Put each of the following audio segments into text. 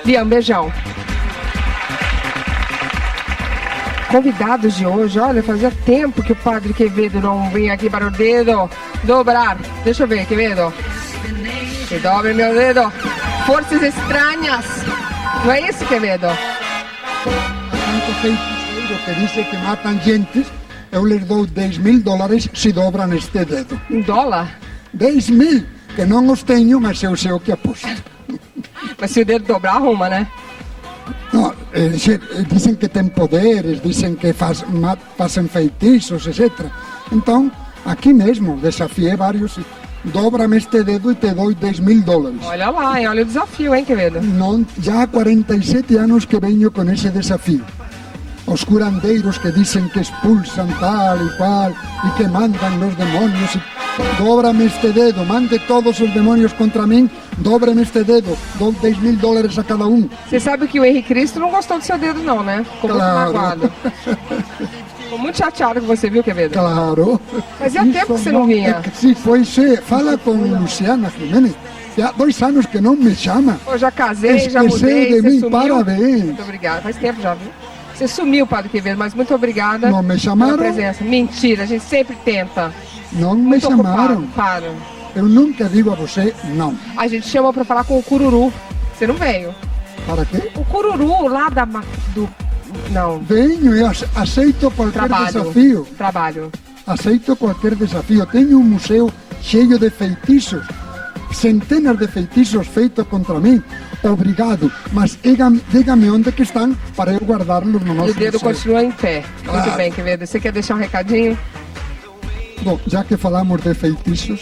Liam, beijão. Convidados de hoje, olha, fazia tempo que o Padre Quevedo não vinha aqui para o dedo dobrar. Deixa eu ver, Quevedo. Que dobre meu dedo. Forças estranhas. Não é isso, Quevedo? Tanto feiticeiro que dice que matam gentes, eu lhes dou $10.000 se dobram este dedo. $1? 10.000, que não os tenho, mas eu sei o que aposto. Mas se o dedo dobrar, arruma, né? Não, dizem que tem poderes, dizem que fazem feitiços, etc. Então, aqui mesmo, desafiei vários. Dobra-me este dedo e te dou $10.000. Olha lá, hein? Olha o desafio, hein, Quevedo? Não, já há 47 anos que venho com esse desafio. Os curandeiros que dizem que expulsam tal e qual e que mandam os demônios. Dobra-me este dedo, mande todos os demônios contra mim, dobra-me este dedo, dou $10.000 a cada um. Você sabe que o Henrique Cristo não gostou do seu dedo, não, né? Ficou muito magoado. Ficou muito chateado com você, viu, Quevedo? Claro. Fazia tempo que você não vinha. Sim, pois é. Fala com Luciana Gimenez. Já há 2 anos que não me chama. Eu já casei, Esqueceu já mudei, de você mim, sumiu. parabéns. Muito obrigada. Faz tempo já, viu? Você sumiu, Padre Quevedo, mas muito obrigada Não me chamaram? pela presença. Mentira, a gente sempre tenta. Não me Muito chamaram. ocupado, para. Eu nunca digo a você não. A gente chamou pra falar com o Cururu. Você não veio. Para quê? O Cururu lá do... Não. Venho e aceito qualquer desafio. Trabalho. Aceito qualquer desafio. Tenho um museu cheio de feitiços. Centenas de feitiços feitos contra mim. Obrigado. Mas diga-me onde que estão para eu guardá-los no nosso E o dedo museu. continua em pé. Muito bem, Quevedo. Você quer deixar um recadinho? Bom, já que falamos de feitiços,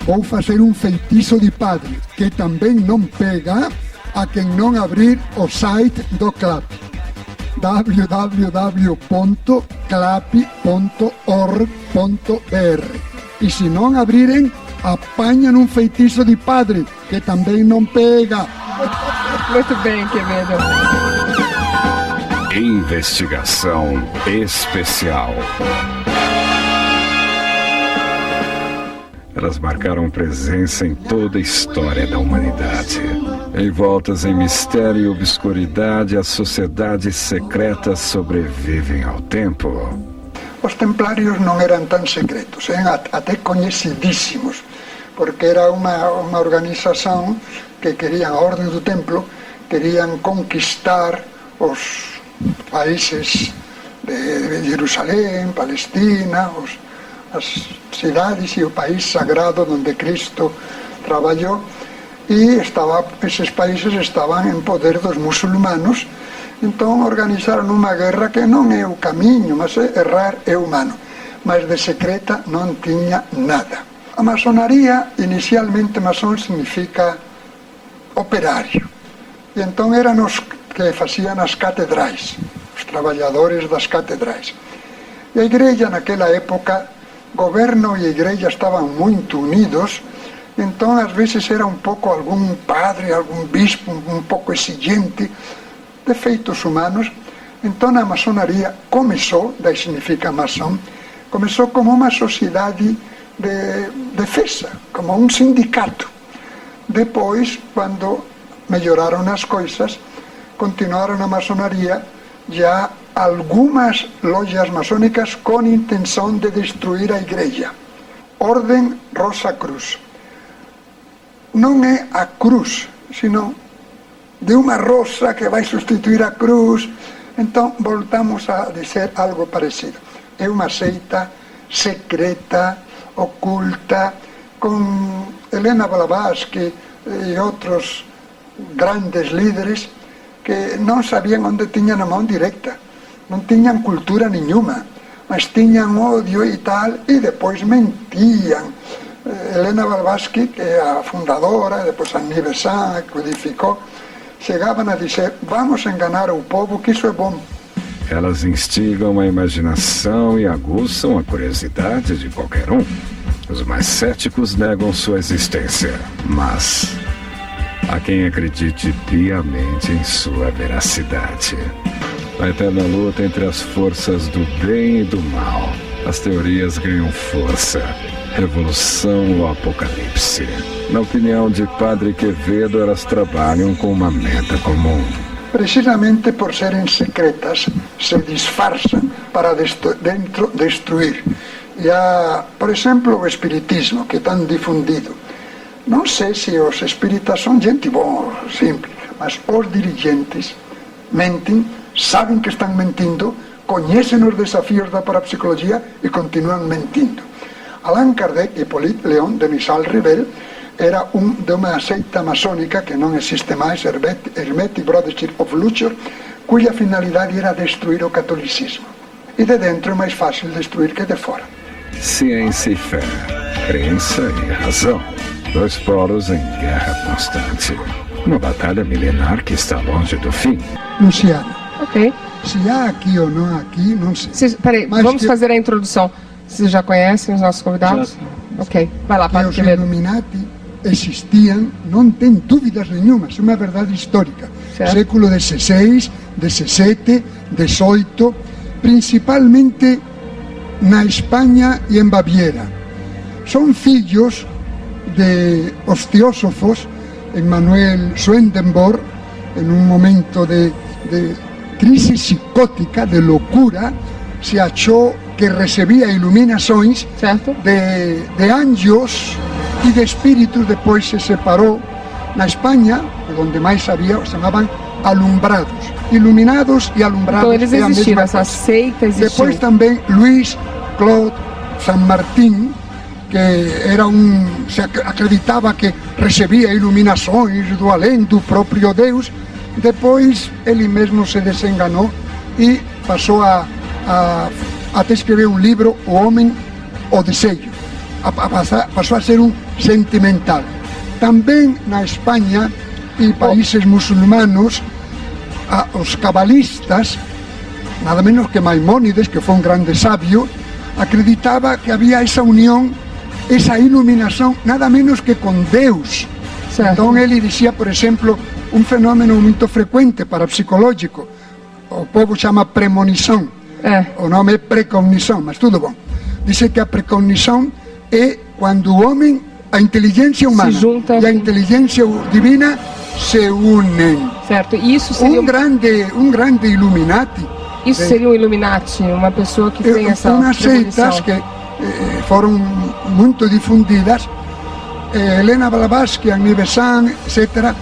vou fazer um feitiço de padre, que também não pega a quem não abrir o site do CLAP. www.clap.org.br. E se não abrirem, apanham um feitiço de padre, que também não pega. Muito bem, Quevedo. Investigação especial. Elas marcaram presença em toda a história da humanidade. Envoltas em mistério e obscuridade, as sociedades secretas sobrevivem ao tempo. Os templários não eram tão secretos, eram até conhecidíssimos, porque era uma organização que queriam, a Ordem do Templo, queriam conquistar os países de Jerusalém, Palestina, as cidades e o país sagrado onde Cristo trabalhou, e esses países estavam em poder dos muçulmanos. Então organizaram uma guerra que não é o caminho, mas errar é humano. Mas de secreta não tinha nada. A maçonaria, inicialmente maçom significa operário. E então eram os que faziam as catedrais, os trabalhadores das catedrais. E a igreja naquela época, governo e igreja estavam muito unidos, então às vezes era um pouco algum padre, algum bispo um pouco exigente, defeitos humanos. Então a maçonaria começou, daí significa maçom, começou como uma sociedade de defesa, como um sindicato. Depois, quando melhoraram as coisas, continuaram a maçonaria, já algumas lojas maçônicas com intenção de destruir a igreja. Ordem Rosa Cruz. Não é a cruz, sino de uma rosa que vai substituir a cruz. Então voltamos a dizer algo parecido. É uma seita secreta, oculta, com Helena Blavatsky e outros grandes líderes que não sabiam onde tinham a mão direita. Não tinham cultura nenhuma, mas tinham ódio e tal, e depois mentiam. Helena Blavatsky, que é a fundadora, depois a Nivesan, que codificou, chegavam a dizer: vamos enganar o povo, que isso é bom. Elas instigam a imaginação e aguçam a curiosidade de qualquer um. Os mais céticos negam sua existência, mas há quem acredite piamente em sua veracidade. Na eterna luta entre as forças do bem e do mal, as teorias ganham força revolução ou apocalipse. Na opinião de Padre Quevedo, elas trabalham com uma meta comum. Precisamente por serem secretas, se disfarçam para destruir. E há, por exemplo, o espiritismo, que é tão difundido. Não sei se os espíritas são gente boa, simples, mas os dirigentes mentem, sabem que estão mentindo, conhecem os desafios da parapsicologia e continuam mentindo. Allan Kardec e Hippolyte Léon de Missal Rebel era de uma seita maçônica que não existe mais, Hermetic Brotherhood of Luxor, cuja finalidade era destruir o catolicismo. E de dentro é mais fácil destruir que de fora. Ciência e fé, crença e razão. Dois polos em guerra constante. Uma batalha milenar que está longe do fim. Luciana, Ok. se há aqui ou não há aqui, não sei. Peraí, Mas vamos que- fazer a introdução. Vocês já conhecem os nossos convidados? Ok, vai lá, Que Padre os Quevedo. Illuminati existiam, não tem dúvidas nenhuma, é uma verdade histórica. Certo. Século XVI, XVII, XVIII, principalmente na Espanha e em Baviera. São filhos de os teósofos, Emmanuel Swedenborg, em um momento de crise psicótica, de loucura, se achou que recebia iluminações Certo? de anjos e de espíritos. Depois se separou. Na Espanha, onde mais havia, se chamavam alumbrados. Iluminados e alumbrados. Então eles é a mesma existiram, essa coisa. seita existiu. Depois também Luís Claude San Martín, que era se acreditava que recebia iluminações do além, do próprio Deus. Depois ele mesmo se desenganou e passou a até escrever um livro, O Homem, o Desejo. Passou a ser um sentimental. Também na Espanha e países muçulmanos, os cabalistas, nada menos que Maimónides, que foi um grande sábio, acreditava que havia essa união, essa iluminação, nada menos que com Deus. Certo. Então ele dizia, por exemplo, um fenômeno muito frequente parapsicológico, o povo chama premonição. O nome é precognição, mas tudo bom. Diz que a precognição é quando o homem, a inteligência humana Se junta e a inteligência divina se unem. Certo, e isso seria, Um grande Illuminati, isso seria um Illuminati, uma pessoa que tem essa umas premonição. seitas que foram muito difundidas. Helena Blavatsky, Agni Besant, etc.,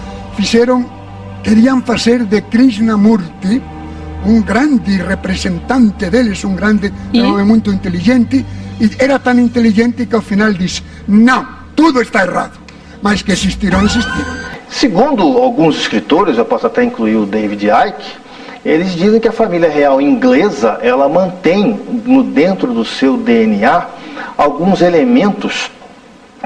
queriam fazer de Krishnamurti um grande representante deles, um grande homem muito inteligente, e era tão inteligente que ao final disse: não, tudo está errado, mas que existiram. Segundo alguns escritores, eu posso até incluir o David Icke, eles dizem que a família real inglesa, ela mantém dentro do seu DNA alguns elementos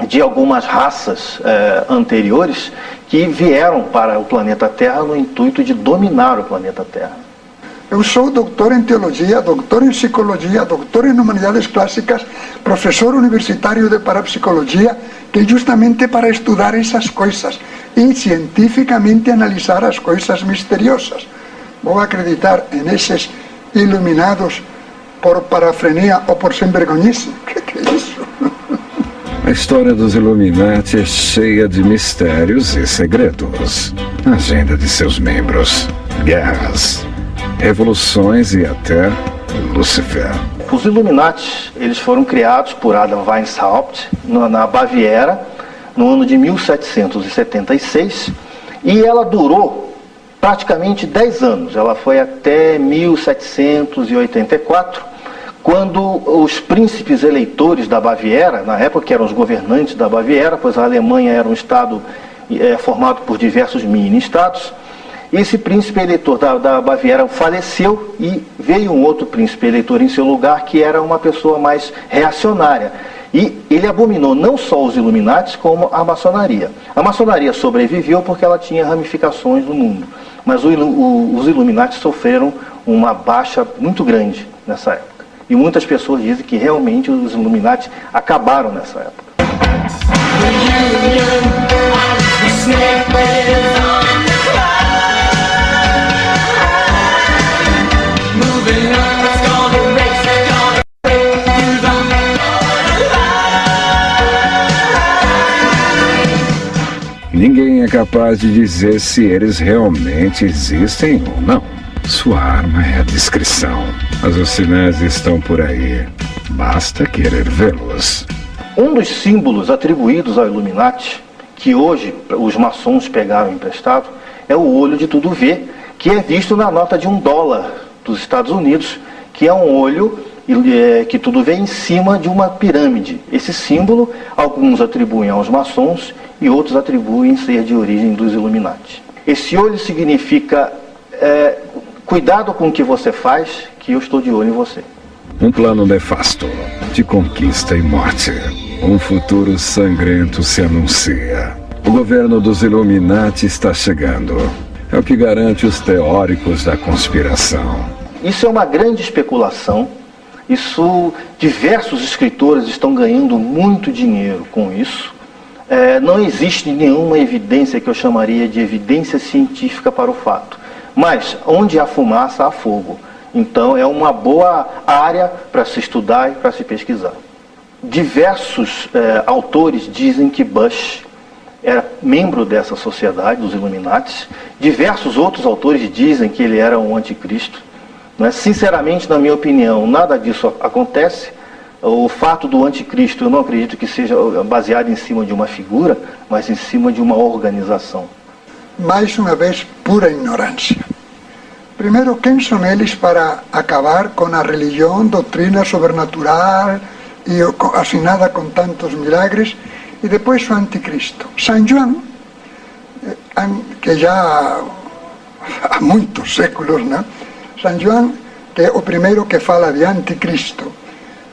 de algumas raças anteriores que vieram para o planeta Terra no intuito de dominar o planeta Terra. Eu sou doutor em teologia, doutor em psicologia, doutor em humanidades clássicas, professor universitário de parapsicologia, que é justamente para estudar essas coisas e cientificamente analisar as coisas misteriosas. Vou acreditar nesses iluminados por parafrenia ou por sem vergonhice? Que é isso? A história dos Illuminati é cheia de mistérios e segredos. A agenda de seus membros, guerras, revoluções e até Lúcifer. Os Illuminati, eles foram criados por Adam Weishaupt na Baviera no ano de 1776 e ela durou praticamente 10 anos. Ela foi até 1784, quando os príncipes eleitores da Baviera, na época que eram os governantes da Baviera, pois a Alemanha era um estado formado por diversos mini-estados, esse príncipe eleitor da Baviera faleceu e veio um outro príncipe eleitor em seu lugar, que era uma pessoa mais reacionária. E ele abominou não só os Illuminati, como a maçonaria. A maçonaria sobreviveu porque ela tinha ramificações no mundo, mas os Illuminati sofreram uma baixa muito grande nessa época. E muitas pessoas dizem que realmente os Illuminati acabaram nessa época. capaz de dizer se eles realmente existem ou não. Sua arma é a discrição. Mas os sinais estão por aí. Basta querer vê-los. Um dos símbolos atribuídos ao Illuminati, que hoje os maçons pegaram emprestado, é o olho de tudo ver, que é visto na nota de $1 dos Estados Unidos, que é um olho que tudo vê em cima de uma pirâmide. Esse símbolo, alguns atribuem aos maçons e outros atribuem ser de origem dos Illuminati. Esse olho significa, cuidado com o que você faz, que eu estou de olho em você. Um plano nefasto de conquista e morte. Um futuro sangrento se anuncia. O governo dos Illuminati está chegando. É o que garante os teóricos da conspiração. Isso é uma grande especulação. Diversos escritores estão ganhando muito dinheiro com isso. Não existe nenhuma evidência que eu chamaria de evidência científica para o fato. Mas onde há fumaça, há fogo. Então é uma boa área para se estudar e para se pesquisar. Diversos autores dizem que Bush era membro dessa sociedade, dos Illuminati. Diversos outros autores dizem que ele era um anticristo. Sinceramente, na minha opinião, nada disso acontece. O fato do anticristo, eu não acredito que seja baseado em cima de uma figura, mas em cima de uma organização. Mais uma vez, pura ignorância. Primeiro, quem são eles para acabar com a religião, doutrina sobrenatural e assinada com tantos milagres? E depois o anticristo. São João, que já há muitos séculos, né? São João, que é o primeiro que fala de anticristo,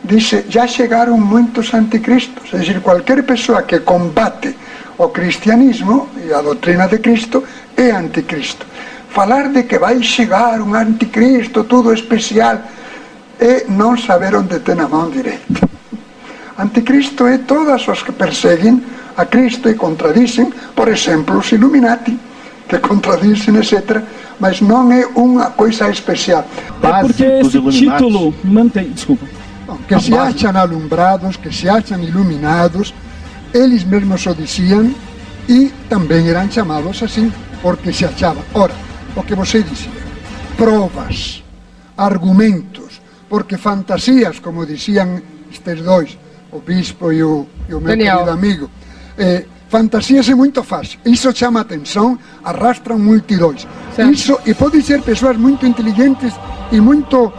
diz: já chegaram muitos anticristos. É dizer, qualquer pessoa que combate o cristianismo e a doutrina de Cristo é anticristo. Falar de que vai chegar um anticristo, tudo especial, é não saber onde tem a mão direita. Anticristo é todas os que perseguem a Cristo e contradizem, por exemplo, os Illuminati, que contradizem, etc., mas não é uma coisa especial. É porque esse título mantém... Desculpa. Que se acham alumbrados, que se acham iluminados, eles mesmos o diziam e também eram chamados assim, porque se achavam. Ora, o que você dizia, provas, argumentos, porque fantasias, como diziam estes dois, o bispo e o meu querido amigo, fantasias é muito fácil, isso chama atenção, arrastram multidões. Isso, e pode ser pessoas muito inteligentes e muito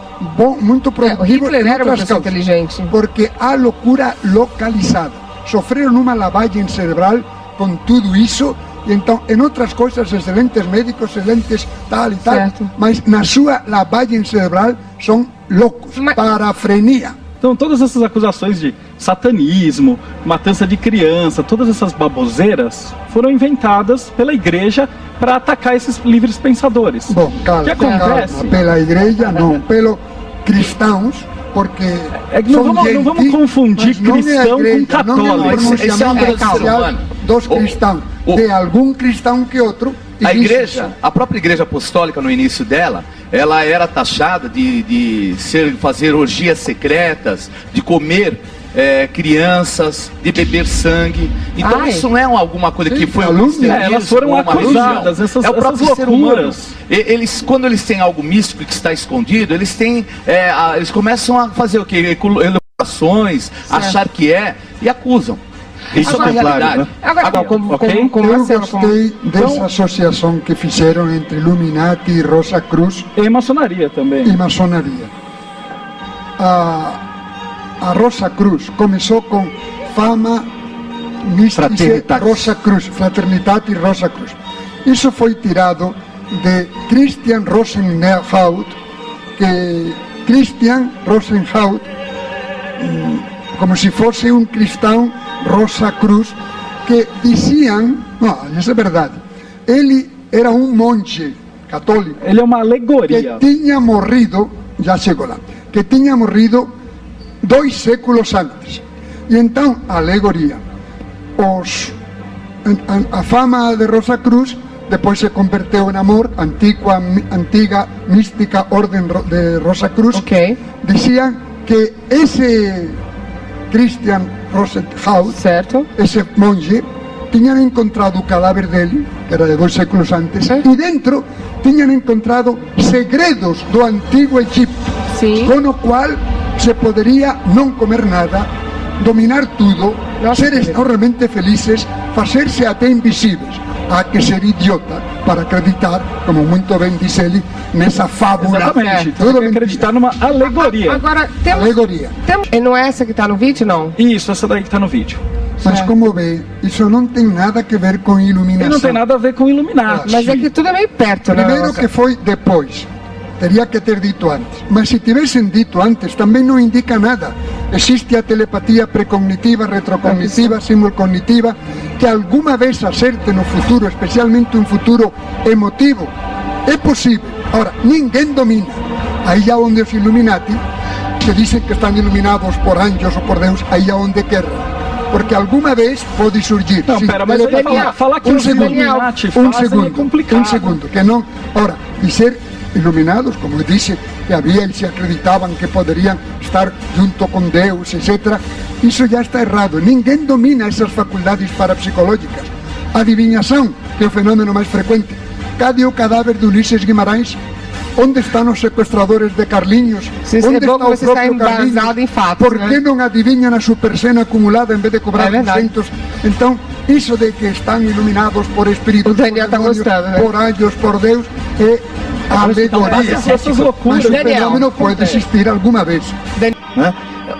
produtivas. Hitler era uma pessoa inteligente. Porque há loucura localizada. Sofreram uma lavagem cerebral com tudo isso, e então, em outras coisas, excelentes médicos, excelentes tal e tal, mas na sua lavagem cerebral são loucos, parafrenia. Então, todas essas acusações de satanismo, matança de criança, todas essas baboseiras foram inventadas pela igreja para atacar esses livres pensadores. Bom, calma, o que acontece? Calma, pela igreja não, pelos cristãos, porque não vamos confundir cristão com católico. Esse é um pronunciamento dos cristãos, de algum cristão que outro. A igreja, a própria igreja apostólica, no início dela, ela era taxada de fazer orgias secretas, de comer crianças, de beber sangue. Então isso não é alguma coisa que foi elas foram acusadas, essas loucuras. Quando eles têm algo místico que está escondido, eles começam a fazer o quê? Elucubrações, achar que e acusam. Isso é a realidade. Né? Agora, eu gostei dessa associação que fizeram entre Illuminati e Rosa Cruz. E maçonaria também. E maçonaria. A Rosa Cruz começou com fama mística Rosa Cruz, Fraternidade Rosa Cruz. Isso foi tirado de Christian Rosenhaut, que Christian Rosenhaut, como se fosse um cristão Rosa Cruz, que diziam, não, isso é verdade, ele era um monge católico. Ele é uma alegoria. Que tinha morrido, já chegou lá, que tinha morrido 2 séculos antes. E então, a alegoria, a fama de Rosa Cruz depois se converteu em amor, antiga mística ordem de Rosa Cruz, diziam que esse Christian Rosenhaut, esse monge, tiñan encontrado o cadáver dele, que era de 2 séculos antes, e dentro tiñan encontrado segredos do antigo Egipto, Sim. con o cual se podería non comer nada, dominar tudo, Nossa, ser querido. enormemente felices, facerse até invisibles. Há que ser idiota para acreditar, como muito bem diz ele, nessa fábula. Exatamente. Tudo Tem que acreditar numa alegoria. Agora, temos... Alegoria. E não é essa que tá no vídeo, não? Isso, essa daí que tá no vídeo. Mas como vê, isso não tem nada a ver com E iluminação. não tem nada a ver com Illuminati. Mas é que tudo é meio perto, né? Primeiro que foi depois. Teria que ter dito antes. Mas se tivessem dito antes, também não indica nada. Existe a telepatia precognitiva, retrocognitiva, simulcognitiva, que alguma vez acerte no futuro, especialmente um futuro emotivo. É possível. Ora, ninguém domina. Aí é onde os Illuminati, que dizem que estão iluminados por anjos ou por Deus, aí é onde querem. Porque alguma vez pode surgir. Não, Sim, pera, mas aí telepatia. falar que Um os segundo. Illuminati Um fazem é segundo, complicado. um segundo, que não. Ora, e ser iluminados, como eu disse, que havia, eles acreditavam que poderiam estar junto com Deus, etc. Isso já está errado. Ninguém domina essas faculdades parapsicológicas. Adivinhação, que é o fenômeno mais frequente. Cadê o cadáver de Ulisses Guimarães? Onde estão os sequestradores de Carlinhos? Sim, Onde é bom que você está próprio Carlinhos? embasado em fatos, Por que né? não adivinham a super cena acumulada em vez de cobrar É verdade. 200? Então, isso de que estão iluminados por espíritos, O Daniel por tá demônios, gostando, né? por anjos, por Deus, é alegoria. Essas loucuras. Mas o Daniel, fenômeno pode conta aí. existir alguma vez. né?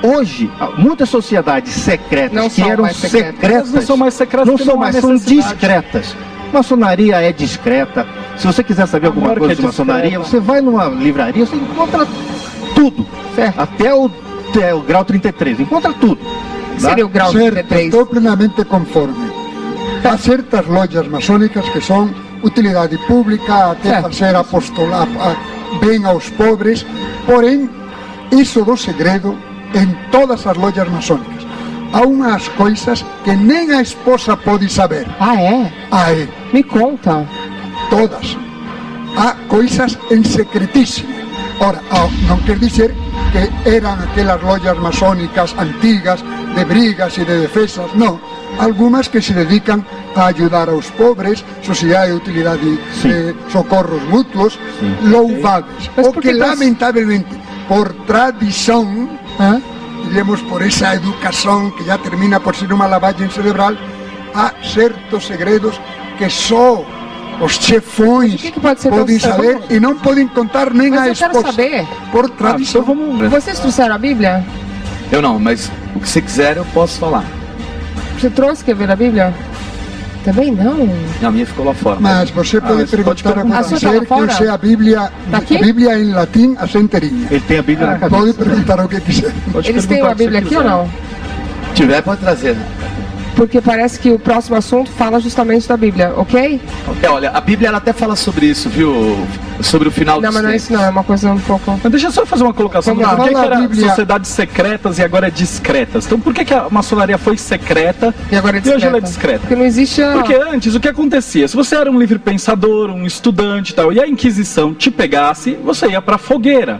Hoje, muitas sociedades secretas Não que são eram mais secretas. secretas, Elas não são mais secretas não porque são não há mais, são necessidade. discretas. Maçonaria é discreta. Se você quiser saber alguma Amor, coisa que de é maçonaria, discreta. você vai numa livraria, você encontra tudo. Certo. Até o grau 33, encontra tudo. tá? Seria o grau Certo, 33. estou plenamente conforme. Há certas lojas maçônicas que são utilidade pública, até Certo. fazer apostolar bem aos pobres, porém, isso do segredo em todas as lojas maçônicas. Há umas coisas que nem a esposa pode saber. Ah, é? Aí, Me conta. todas. Há coisas em secretíssimo. Ora, não quer dizer que eram aquelas lojas maçônicas antigas, de brigas e de defesas, não. Algumas que se dedicam a ajudar aos pobres, sociedade de utilidade, socorros mútuos, louváveis. Mas O por que, que lamentavelmente, por tradição, diremos por essa educação que já termina por ser uma lavagem cerebral, há certos segredos que só os chefões que pode ser tão podem sério? saber e não podem contar nem Mas a eu quero esposa. saber. Por Então tradição. vamos. Vocês trouxeram a Bíblia? Eu não, mas o que você quiser eu posso falar. Você trouxe quer ver a Bíblia? Também não. A minha ficou lá fora. Mas você pode mas pode perguntar a perguntar. A sua tá qualquer lá que fora? eu sei a Bíblia em latim, a centerinha. Ele tem a Bíblia na cabeça. Pode perguntar o que quiser. Pode Eles têm perguntar uma o que você Bíblia aqui ou quiser. não? Se tiver, pode trazer. Porque parece que o próximo assunto fala justamente da Bíblia, ok? Olha, a Bíblia ela até fala sobre isso, viu? Sobre o final Não, dos mas não é tempos. isso não, é uma coisa um pouco... Mas deixa eu só fazer uma colocação. Vamos lá. Por que, Fala que a era Bíblia. sociedades secretas e agora é discretas? Então por que, que a maçonaria foi secreta E agora é e hoje discreta. ela é discreta? Porque não existe a... Porque antes, o que acontecia? Se você era um livre pensador, um estudante e tal, e a Inquisição te pegasse, você ia pra fogueira.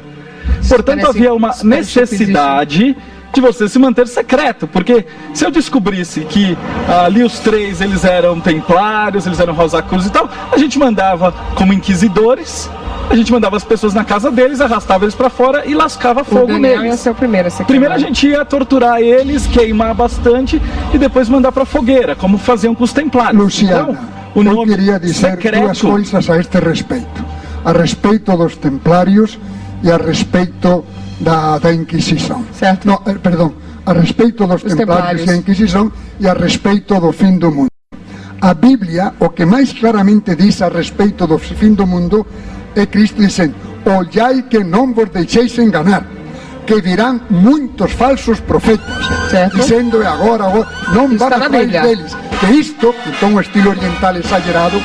Portanto, Parece- havia uma parece necessidade de você se manter secreto, porque se eu descobrisse que ali os três eles eram templários, eles eram Rosacruz e tal, a gente mandava como inquisidores, a gente mandava as pessoas na casa deles, arrastava eles pra fora e lascava O fogo Daniel ia neles. ser o primeiro a ser Primeiro a queimado. gente ia torturar eles, queimar bastante e depois mandar pra fogueira, como faziam com os templários. Luciana, o eu nome queria dizer secreto, duas coisas a este respeito. A respeito dos templários e a respeito da Inquisição. Certo. Não, perdão, a respeito dos Os templários e a templários. Inquisição e a respeito do fim do mundo. A Bíblia, o que mais claramente diz a respeito do fim do mundo, é Cristo dizendo: olhai que não vos deixeis enganar, que virão muitos falsos profetas, Certo. dizendo agora, não Está vá na atrás Bíblia. deles. Que isto, então o estilo oriental exagerado,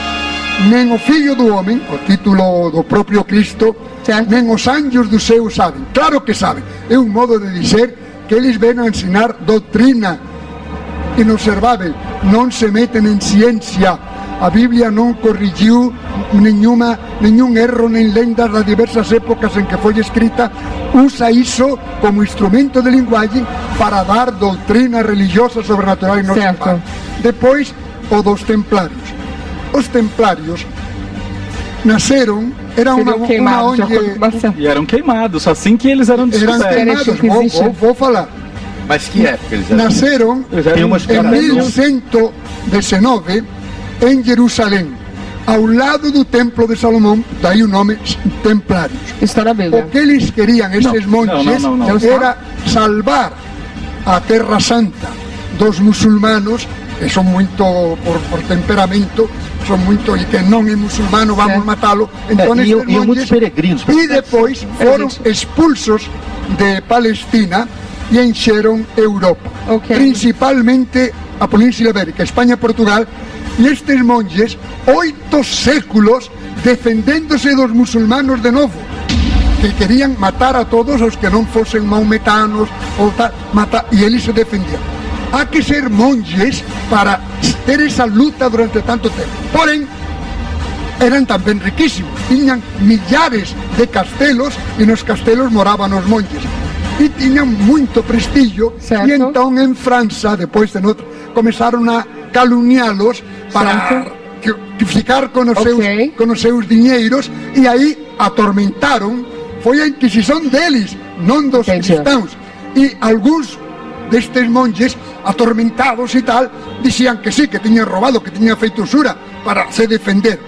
nem o Filho do Homem, o título do próprio Cristo, Certo. nem os anjos do céu sabem. Claro que sabem. É um modo de dizer que eles vêm a ensinar doutrina inobservável, não se metem em ciência. A Bíblia não corrigiu nenhum erro nem lendas das diversas épocas em que foi escrita. Usa isso como instrumento de linguagem para dar doutrina religiosa sobrenatural e não Certo. Depois, o dos templários. Os templários nasceram, era Seriam uma queimados, de acordo com ONG, Marcelo. E eram queimados, assim que eles eram eram descobertos. queimados, Inquisition. vou falar. Mas que época eles eram? Nasceram Eles eram Tem uma em história. 1119 em Jerusalém, ao lado do Templo de Salomão, daí o nome Templários. Está na Bíblia. O que eles queriam, esses monges, não. era salvar a Terra Santa dos muçulmanos, que são muito, por temperamento, são muito, e que não é muçulmano, vamos Certo. matá-lo. Então, E esses muitos monges, peregrinos. e depois foram expulsos de Palestina e encheram Europa, Ok. principalmente a Península Ibérica, Espanha, Portugal, e estes monges, 8 séculos defendendo-se dos muçulmanos de novo, que querían matar a todos os que non fosen maometanos ou tal, e eles se defendiam. Há que ser monges para ter esa luta durante tanto tempo. Porém, eran tamén riquísimos, tiñan millares de castelos e nos castelos moraban os monges e tiñan moito prestigio. Certo. E entón en França, depois de noutra, começaron a calunialos para ficar con os, Ok. con os seus diñeiros, e aí atormentaron, foi a Inquisición deles, non dos Entendi. cristãos, e algúns destes monges atormentados e tal, dicían que sí, que tiñan robado, que tiñan feito usura para se defender.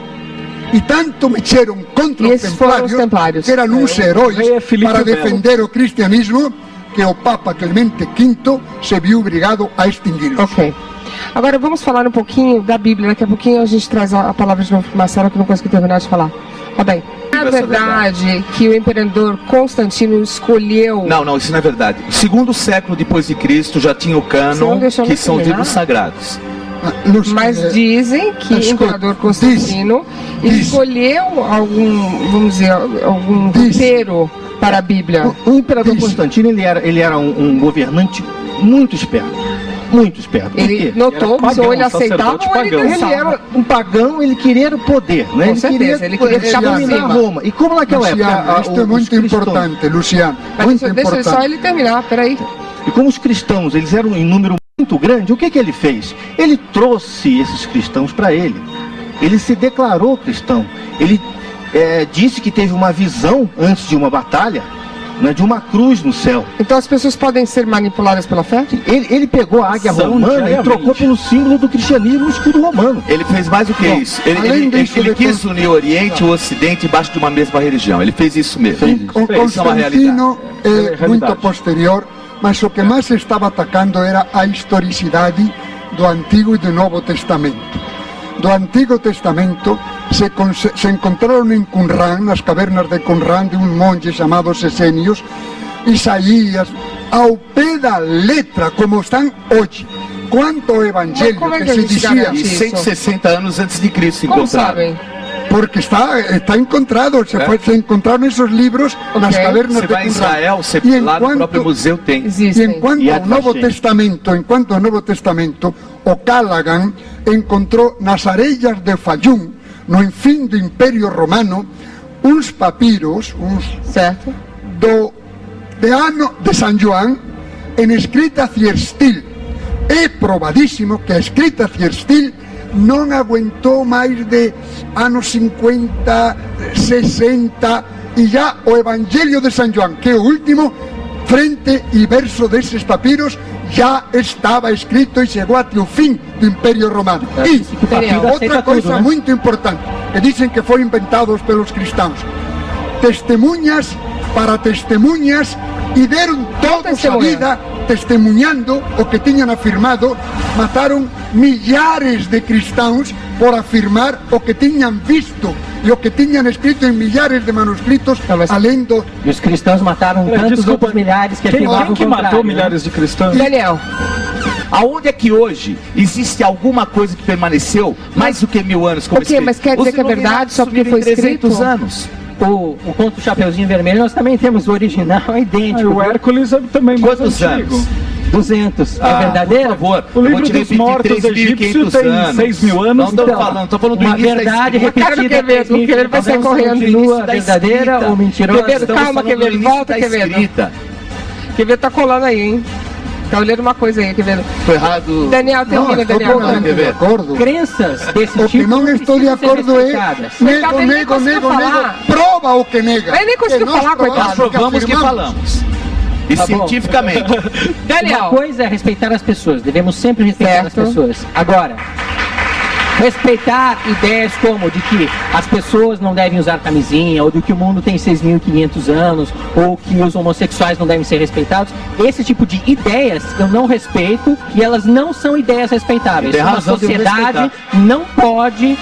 E tanto mexeron contra E os esses foram os templários. que eran uns o heróis rei é Filipe para o Belo. defender o cristianismo, que o Papa Clemente V se viu obrigado a extingui-los. Ok. Agora vamos falar um pouquinho da Bíblia. Daqui a pouquinho a gente traz a palavra de novo para Marcelo, que eu não consegui terminar de falar. Tá bem. É verdade que o imperador Constantino escolheu... Não, isso não é verdade. Segundo século depois de Cristo já tinha o Você não cânon, deixou que me são os terminar? livros sagrados. Mas dizem que o escuta, imperador Constantino diz. escolheu algum, vamos dizer, algum Diz. roteiro para a Bíblia. O imperador Isso. Constantino, ele era um governante muito esperto. Muito esperto. Por Ele quê? notou, Era ou ele pagão, aceitava sacerdote ou ele pagão. Ele dançava. era um pagão, ele queria o poder, né? Com certeza, ele queria ficar por dominar cima. Roma. E como naquela Luciano, época isto é os muito cristãos- importante, Luciano, Mas muito deixa só importante. ele terminar, peraí. E como os cristãos, eles eram em número muito grande, o que ele fez? Ele trouxe esses cristãos para ele. Ele se declarou cristão. Ele disse que teve uma visão antes de uma batalha, né, de uma cruz no céu. Então as pessoas podem ser manipuladas pela fé? Ele pegou a águia São romana e diariamente. trocou pelo símbolo do cristianismo, o escudo romano. Ele fez mais do que Bom, isso. Ele, além ele- disso, ele ele quis unir o Oriente e o Ocidente embaixo de uma mesma religião. Ele fez isso mesmo. O Isso é uma Constantino é realidade. muito posterior, mas o que mais estava atacando era a historicidade do Antigo e do Novo Testamento. Do Antigo Testamento se encontraram em Qumran, nas cavernas de Qumran, de um monge chamado Esenios, Isaías, ao pé da letra, como estão hoje. Quanto ao Evangelho como é que que a se gente dizia, garante E isso? 160 anos antes de Cristo se Como encontraram. sabem? porque está encontrado, se encontraram esos libros nas Ok. cavernas Você de vai em Qumran. Israel, você E lá no próprio museu tem. E Existem. enquanto E ao Novo atrás Testamento, o Callaghan encontrou nas areias de Fayum, no fim do Império Romano, uns papiros, Certo? de ano de San Joan, en escrita Cierstil. É probadísimo que a escrita Cierstil non aguentou máis de anos 50, 60, e já o Evangelio de San Joan, que é o último, frente e verso desses papiros, já estava escrito e chegou até o fim do Império Romano. E outra coisa muito importante, que dizem que foi inventados pelos cristãos: testemunhas para testemunhas, e deram toda a testemunha. vida testemunhando o que tinham afirmado. Mataram milhares de cristãos por afirmar o que tinham visto e o que tinham escrito em milhares de manuscritos, além do... E os cristãos mataram tantos Desculpa, outros milhares que quem afirmavam que o matou contrário, né? milhares de cristãos? Daniel, Aonde é que hoje existe alguma coisa que permaneceu mais do que 1000 anos como Ok, escrito? mas quer dizer Os que é verdade só porque Iluminados foi subiram em 300 escrito? anos. O conto do Chapeuzinho Vermelho, nós também temos o original, é Ah, idêntico. o Hércules é também mais Quantos antigo. anos? 200. É Ah, verdadeiro? Por favor, O eu livro vou te dos repetir, mortos 3.500 egípcio tem anos. 6.000 anos, Não estamos então. falando, estamos falando do Uma início verdade da escrita. Cara do repetida. Quevedo, o Quevedo vai sair Então, correndo. continua Início da verdadeira escrita. ou mentirosa? Quevedo, Estamos calma, falando do Quevedo, início volta, da Quevedo. escrita. Quevedo tá colando aí, hein? Tá olhando uma coisa aí, Quevedo. Foi errado. Daniel, termina, estou Daniel. totalmente de acordo. Crenças desse O que tipo não estou de precisam ser acordo é respeitadas. Coitado, ele nem conseguiu falar. Prova o que nega. Ele nem conseguiu Que nós falar, coitado. Nós provamos que afirmamos. falamos. E Tá bom. cientificamente. Uma Daniel, coisa é respeitar as pessoas, devemos sempre respeitar as Certo. pessoas. Agora, respeitar ideias como de que as pessoas não devem usar camisinha, ou de que o mundo tem 6.500 anos, ou que os homossexuais não devem ser respeitados, esse tipo de ideias eu não respeito e elas não são ideias respeitáveis. Tem Uma razão de sociedade não pode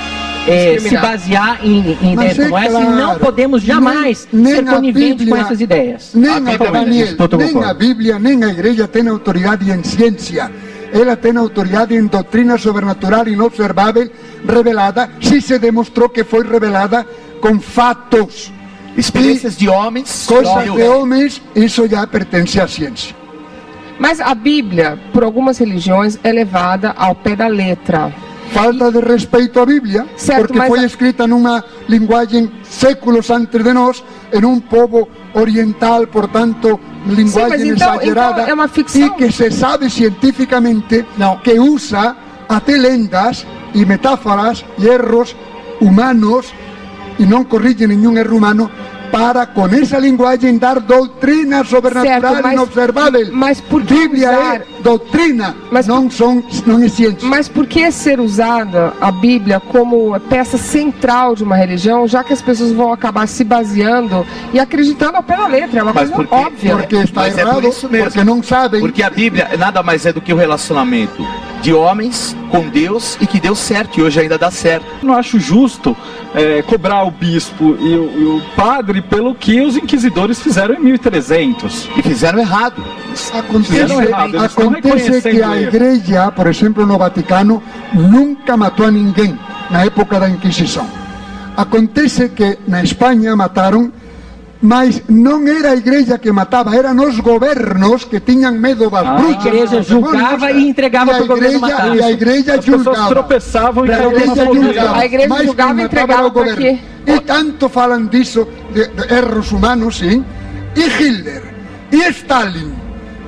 se Discriminar. basear em Mas ideias é como essa e não claro, podemos jamais nem ser a coniventes com Bíblia- essas ideias. Nem a Absolutamente. Daniel, Estou nem concordo. a Bíblia, nem a igreja tem autoridade em ciência. Ela tem autoridade em doutrina sobrenatural inobservável, revelada, se se demonstrou que foi revelada com fatos. Experiências de homens. Coisas Deus. de homens, isso já pertence à ciência. mas a Bíblia, por algumas religiões, é levada ao pé da letra. Falta de respeito à Bíblia, Certo, porque mas foi a- escrita numa linguagem séculos antes de nós, em um povo oriental, portanto, linguagem mas então exagerada, é uma ficção. e que se sabe cientificamente Não. que usa até lendas e metáforas e erros humanos, e não corrige nenhum erro humano, para com essa linguagem dar doutrina sobrenatural Certo, mas- inobservável. mas por que Bíblia usar- é doutrina, Mas- não é ciência. Mas por que ser usada a Bíblia como peça central de uma religião, já que as pessoas vão acabar se baseando e acreditando ao pé da letra? É uma Mas coisa por quê? óbvia. Porque está Mas é por errado, isso mesmo. porque não sabem. Porque a Bíblia nada mais é do que o relacionamento de homens com Deus e que deu certo e hoje ainda dá certo. Não acho justo cobrar o bispo e o padre pelo que os inquisidores fizeram em 1300. E fizeram errado. Fizeram errado, eles estão Acontece que reconhecendo a erro. igreja, por exemplo, no Vaticano, nunca matou a ninguém na época da Inquisição. Acontece que na Espanha mataram, mas não era a igreja que matava, eram os governos que tinham medo das bruxas. A igreja dos julgava demônios, e entregava e a para o governo igreja- matar. E a igreja As pessoas julgava. tropeçavam e A caíam na igreja fogueira. julgava. A igreja Mas julgava quem e matava entregava era o para governo. E tanto falam disso, de erros humanos, sim. E Hitler, e Stalin,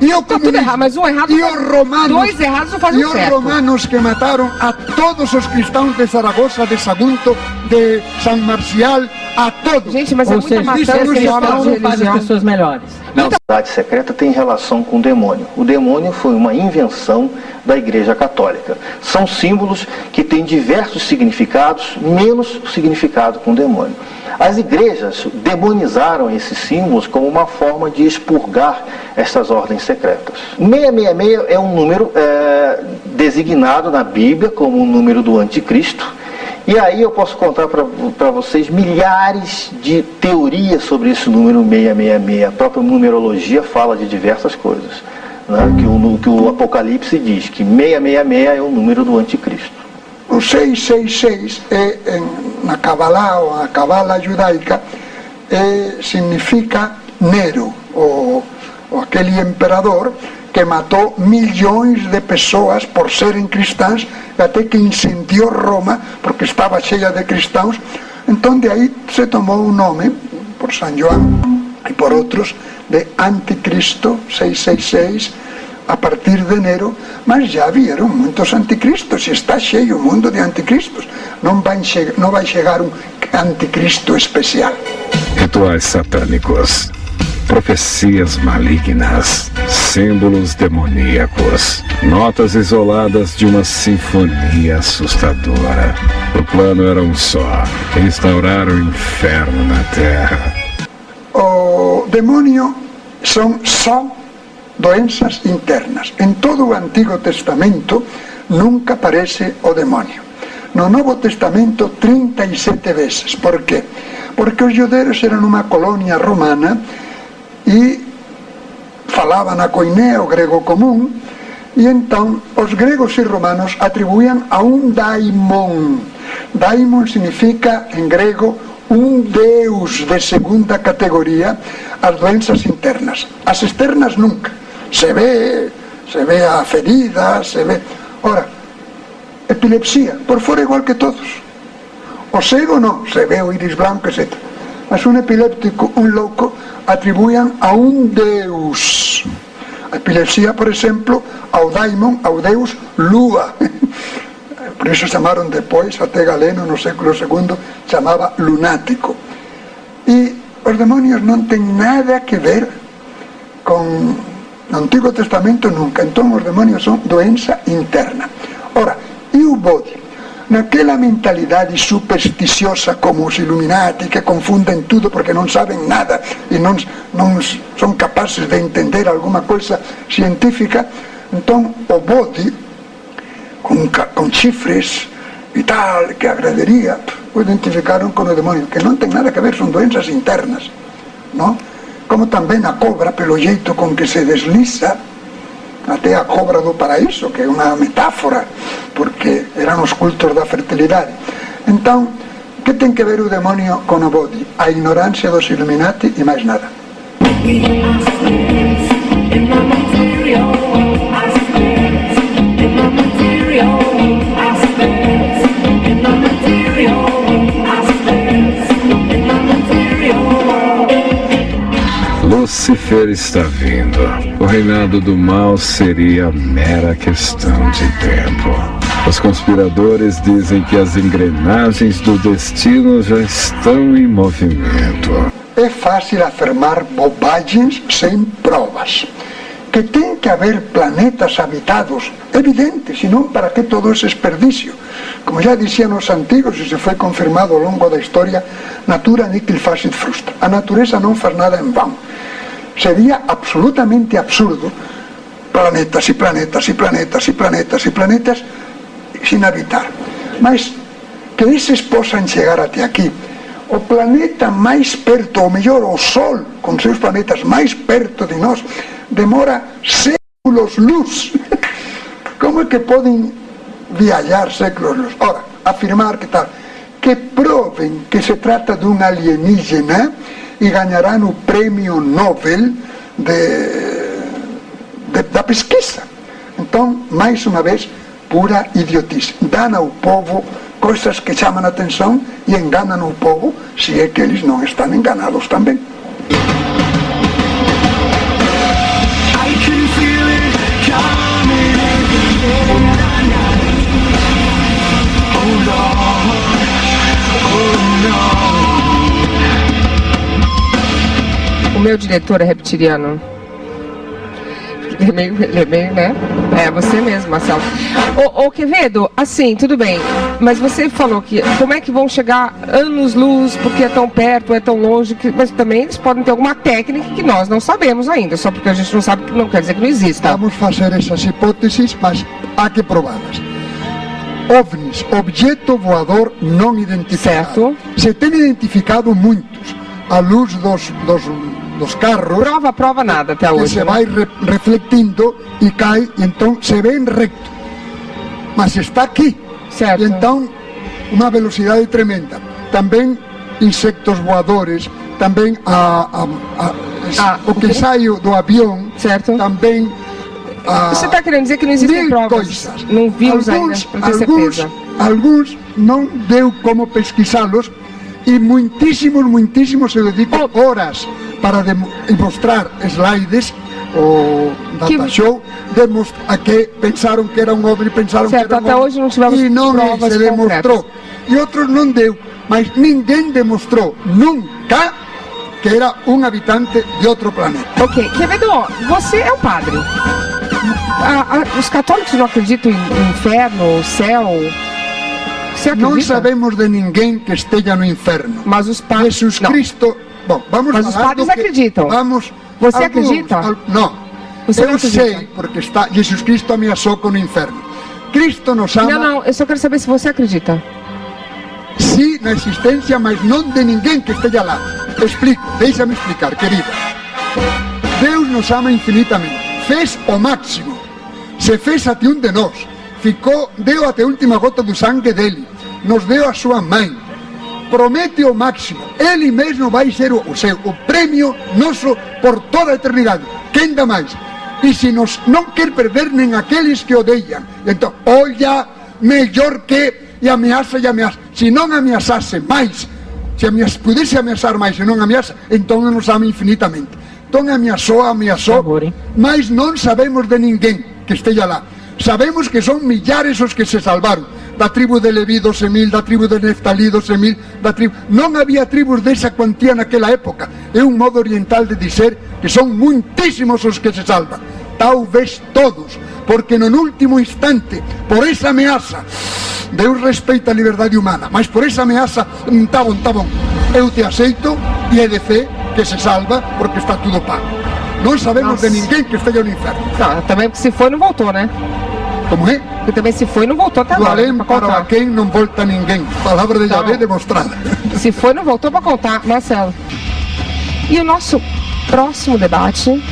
e o Tá tudo comunismo, errado, mas um errado e não- os romanos, dois errados não fazem e um os certo. romanos que mataram a todos os cristãos de Zaragoza, de Sagunto, de San Marcial, a todos. Gente, mas é Ou muita seja, isso matança não de se homens fala, de não faz as religião. pessoas melhores. A sociedade secreta tem relação com o demônio. O demônio foi uma invenção da Igreja Católica. São símbolos que têm diversos significados, menos significado com o demônio. As igrejas demonizaram esses símbolos como uma forma de expurgar essas ordens secretas. 666 é um número designado na Bíblia como o número do anticristo. E aí eu posso contar para vocês milhares de teorias sobre esse número 666. A própria numerologia fala de diversas coisas. Né? Que o Apocalipse diz que 666 é o número do anticristo. O 666 na Kabbalah ou na Cabala judaica significa Nero, ou aquele imperador que matou milhões de pessoas por serem cristãs, até que incendiou Roma, porque estava cheia de cristãos. Então de aí se tomou o nome, por São João e por outros, de Anticristo 666, a partir de enero, mas já vieram muitos anticristos, e está cheio o mundo de anticristos. Não vai chegar um anticristo especial. Rituais satânicos, profecias malignas, símbolos demoníacos, notas isoladas de uma sinfonia assustadora. O plano era um só: instaurar o inferno na Terra. O demônio são só doenças internas. Em todo o Antigo Testamento nunca aparece o demônio. No Novo Testamento 37 vezes. Por quê? Porque os judeus eram uma colônia romana e falavam a koiné, o grego comum, e então os gregos e romanos atribuíam a um daimon. Daimon significa, em grego, um deus de segunda categoria, as doenças internas. As externas nunca. Se vê a ferida, se vê... Ora, epilepsia, por fora igual que todos. O cego não, se vê o íris branco, etc. Mas um epiléptico, um louco, atribuíam a um deus. A epilepsia, por exemplo, ao daimon, ao deus Lua. Por iso chamaron depois, até Galeno no século II, chamaba lunático. E os demonios non ten nada que ver con no Antigo Testamento nunca. Entón os demonios son doença interna. Ora, e o body? Naquela mentalidade supersticiosa como os Illuminati, que confunden tudo porque non saben nada e non son capaces de entender alguma coisa científica, entón o body con chifres e tal, que agradaría, o identificaron con o demonio, que non ten nada que ver, son doenzas internas, non? Como tamén a cobra, pelo xeito con que se desliza, até a cobra do paraíso, que é unha metáfora, porque eran os cultos da fertilidade. Entón, que ten que ver o demonio con o body? A ignorancia dos Illuminati e máis nada. Lúcifer está vindo. O reinado do mal seria mera questão de tempo. Os conspiradores dizem que as engrenagens do destino já estão em movimento. É fácil afirmar bobagens sem provas. Que tem que haver planetas habitados, evidente, senão para que todo ese desperdicio? Como já diziam os antigos, e se foi confirmado ao longo da história, natura nihil facit frustra. A natureza non faz nada en vão. Sería absolutamente absurdo planetas e planetas e planetas e planetas e planetas sin habitar. Mas que eses posan chegar até aquí. O planeta máis perto, ou mellor, o Sol, con seus planetas máis perto de nós, demora séculos luz. Como é que poden viajar séculos luz? Ora, afirmar que tal, que proven que se trata dun alienígena e ganharán o premio Nobel da pesquisa. Entón, máis unha vez, pura idiotice. Dan ao povo coisas que chaman a atención e enganan o povo, se é que eles non están enganados tamén. O meu diretor é reptiliano. Ele é meio, né? É, você mesmo, Marcelo. Ô, Quevedo, assim, tudo bem, mas você falou que como é que vão chegar anos-luz, porque é tão perto, é tão longe, mas também eles podem ter alguma técnica que nós não sabemos ainda, só porque a gente não sabe, não quer dizer que não exista. Vamos fazer essas hipóteses, mas há que prová-las. OVNIs, objeto voador não identificado. Certo. Se tem identificado muitos, à luz dos carros. Prova nada até hoje. Que se vai refletindo e cai, e então se vê recto. Mas está aqui. Certo. E então, uma velocidade tremenda. Também insectos voadores, também o que sai do avião, certo. Também. Você está querendo dizer que não existem provas? Coisas. Não vimos ainda, para ter certeza. Alguns não deu como pesquisá-los e muitíssimos se dedicam horas para mostrar slides o data show a que pensaram que era um OVNI, pensaram certo, que era um até hoje não tivemos e não provas se demonstrou. E outros não deu, mas ninguém demonstrou nunca que era um habitante de outro planeta. Ok, Quevedo, você é um padre. Os católicos não acreditam em inferno, céu? Você acredita? Não sabemos de ninguém que esteja no inferno. Mas os padres... Jesus Cristo... Bom, vamos mas os padres acreditam. Você acredita? Não. Você eu sei, porque Jesus Cristo ameaçou com o inferno. Cristo nos ama... Não, eu só quero saber se você acredita. Sim, na existência, mas não de ninguém que esteja lá. Explico, deixa-me explicar, querida. Deus nos ama infinitamente. Fez o máximo. Se fez até um de nós. Deu até a última gota do sangue dele. Nos deu a sua mãe. Promete o máximo. Ele mesmo vai ser o prêmio nosso por toda a eternidade. Quem dá mais? E se nos não quer perder nem aqueles que odeiam, então, olha, melhor que e ameaça. Se não ameaçasse mais, se pudesse ameaçar mais e não ameaça, então nos ama infinitamente. Então ameaçou, mas não sabemos de ninguém que esteja lá. Sabemos que são milhares os que se salvaram. Da tribo de Levi 12.000, da tribo de Neftali 12.000, da tribo... Não havia tribos dessa quantia naquela época. É um modo oriental de dizer que são muitíssimos os que se salvam. Talvez todos, porque no último instante, por essa ameaça, Deus respeita a liberdade humana, mas por essa ameaça, tá bom, eu te aceito e é de fé que se salva porque está tudo pago. Não sabemos de ninguém que esteja no inferno. Não, também porque se foi não voltou, né? Como é? Porque também se foi não voltou até Do agora. além para quem não volta ninguém. Palavra de Yahvé demonstrada. Se foi não voltou para contar, Marcelo. E o nosso próximo debate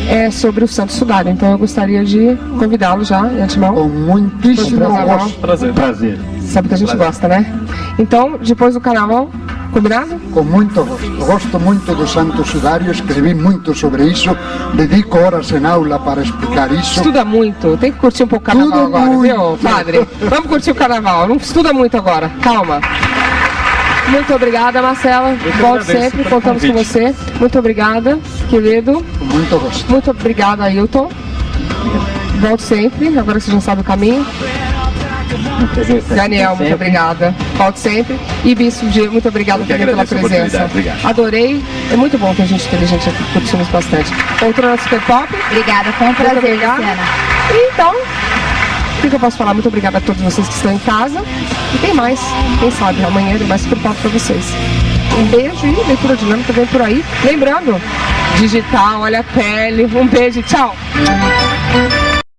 é sobre o Santo Sudário. Então eu gostaria de convidá-lo já, de antemão. Com muitíssimo gosto. Prazer. Sabe que a gente gosta, né? Então, depois do carnaval, combinado? Com muito gosto. Gosto muito do Santo Sudário, escrevi muito sobre isso, dedico horas em aula para explicar isso. Estuda muito, tem que curtir um pouco o carnaval Tudo agora, muito. viu, padre? Vamos curtir o carnaval, não estuda muito agora, calma. Muito obrigada, Marcela. Volte sempre, contamos com você. Muito obrigada, querido. Com muito gosto. Muito obrigada, Ailton. Volte sempre, agora você já sabe o caminho. Daniel, muito obrigada. Volte sempre. E Bispo Diego, muito obrigada também pela presença. Adorei. É muito bom ter gente inteligente aqui, curtimos bastante. Poltrona Super Pop. Obrigada, foi um Muito prazer, obrigada. Luciana. E então, o que eu posso falar? Muito obrigada a todos vocês que estão em casa. E tem mais, quem sabe, amanhã tem mais Super Pop pra vocês. Um beijo e leitura dinâmica vem por aí. Lembrando, digital, olha a pele. Um beijo, tchau.